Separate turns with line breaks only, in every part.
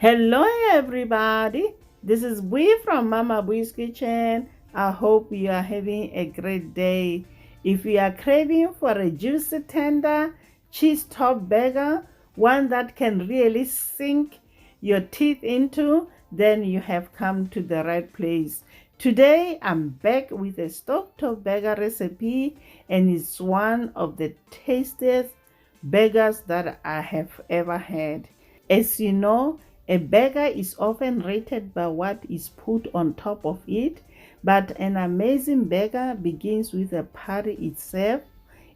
Hello everybody, this is Bui from mamaboiskitchen. I hope you are having a great day. If you are craving for a juicy tender cheese top burger, one that can really sink your teeth into, then you have come to the right place. Today I'm back with a stovetop burger recipe, and it's one of the tastiest burgers that I have ever had. As you know, a burger is often rated by what is put on top of it, but an amazing burger begins with the patty itself.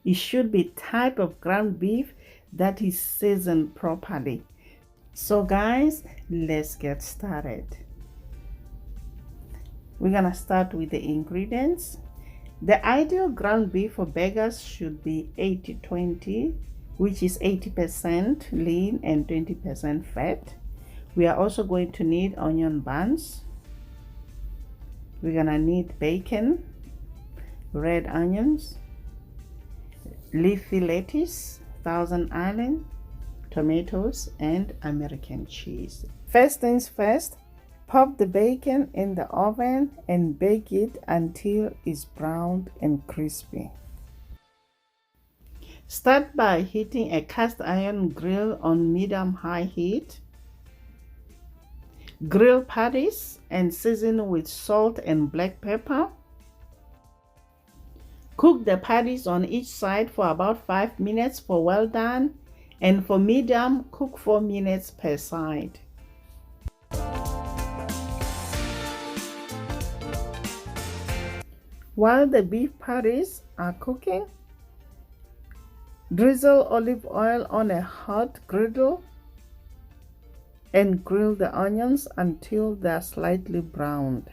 It should be type of ground beef that is seasoned properly. So guys, let's get started. We're gonna start with the ingredients. The ideal ground beef for burgers should be 80-20, which is 80% lean and 20% fat. We are also going to need onion buns. We're gonna need bacon, red onions, leafy lettuce, Thousand Island, tomatoes, and American cheese. First things first, pop the bacon in the oven and bake it until it's browned and crispy. Start by heating a cast iron grill on medium-high heat. Grill patties and season with salt and black pepper. Cook the patties on each side for about 5 minutes for well done, and for medium, cook 4 minutes per side. While the beef patties are cooking, drizzle olive oil on a hot griddle and grill the onions until they are slightly browned.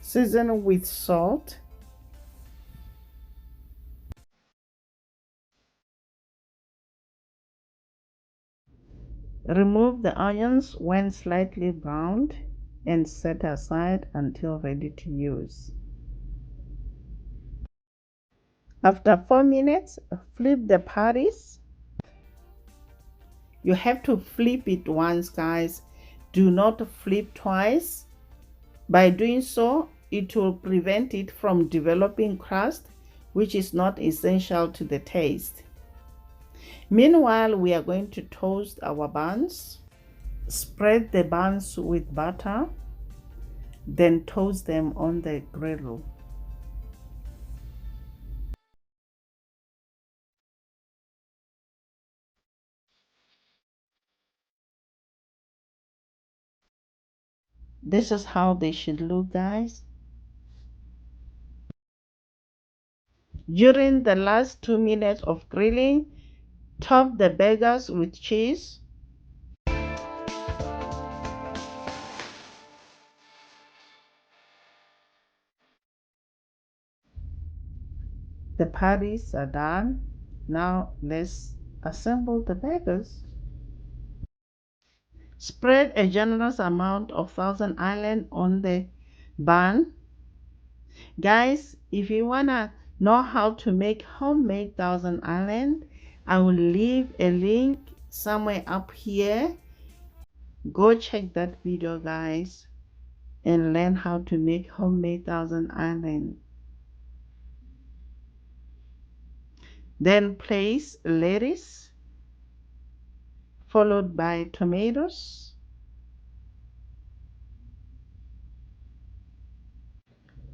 Season with salt. Remove the onions when slightly browned and set aside until ready to use. After 4 minutes, flip the patties. You have to flip it once, guys. Do not flip twice. By doing so, it will prevent it from developing crust, which is not essential to the taste. Meanwhile, we are going to toast our buns. Spread the buns with butter, then toast them on the griddle. This is how they should look, guys. During the last 2 minutes of grilling, top the burgers with cheese. The patties are done. Now let's assemble the burgers. Spread a generous amount of Thousand Island on the bun. Guys, if you wanna know how to make homemade Thousand Island, I will leave a link somewhere up here. Go check that video, guys, and learn how to make homemade Thousand Island. Then place lettuce, followed by tomatoes,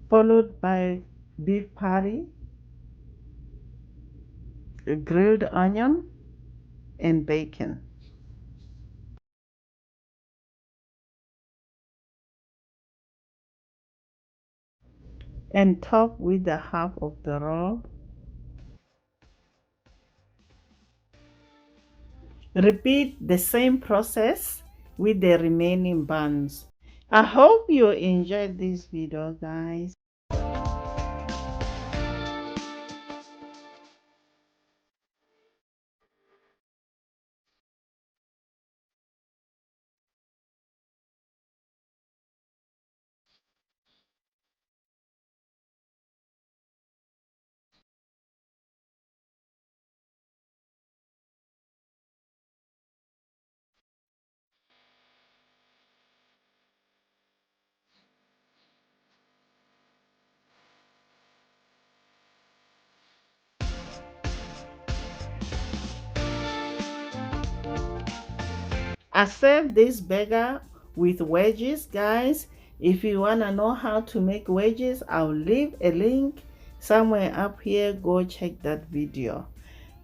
followed by beef patty, grilled onion, and bacon. And top with the half of the roll. Repeat the same process with the remaining buns. I hope you enjoyed this video, guys. I serve this burger with wedges, guys. If you want to know how to make wedges, I'll leave a link somewhere up here. Go check that video.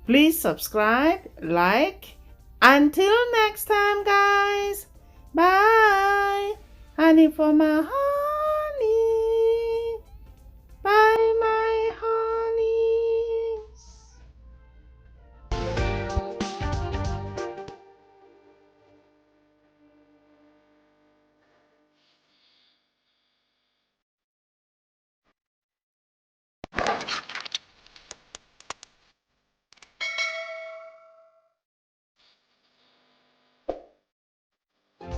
Please subscribe, like. Until next time, guys. Bye. Honey for my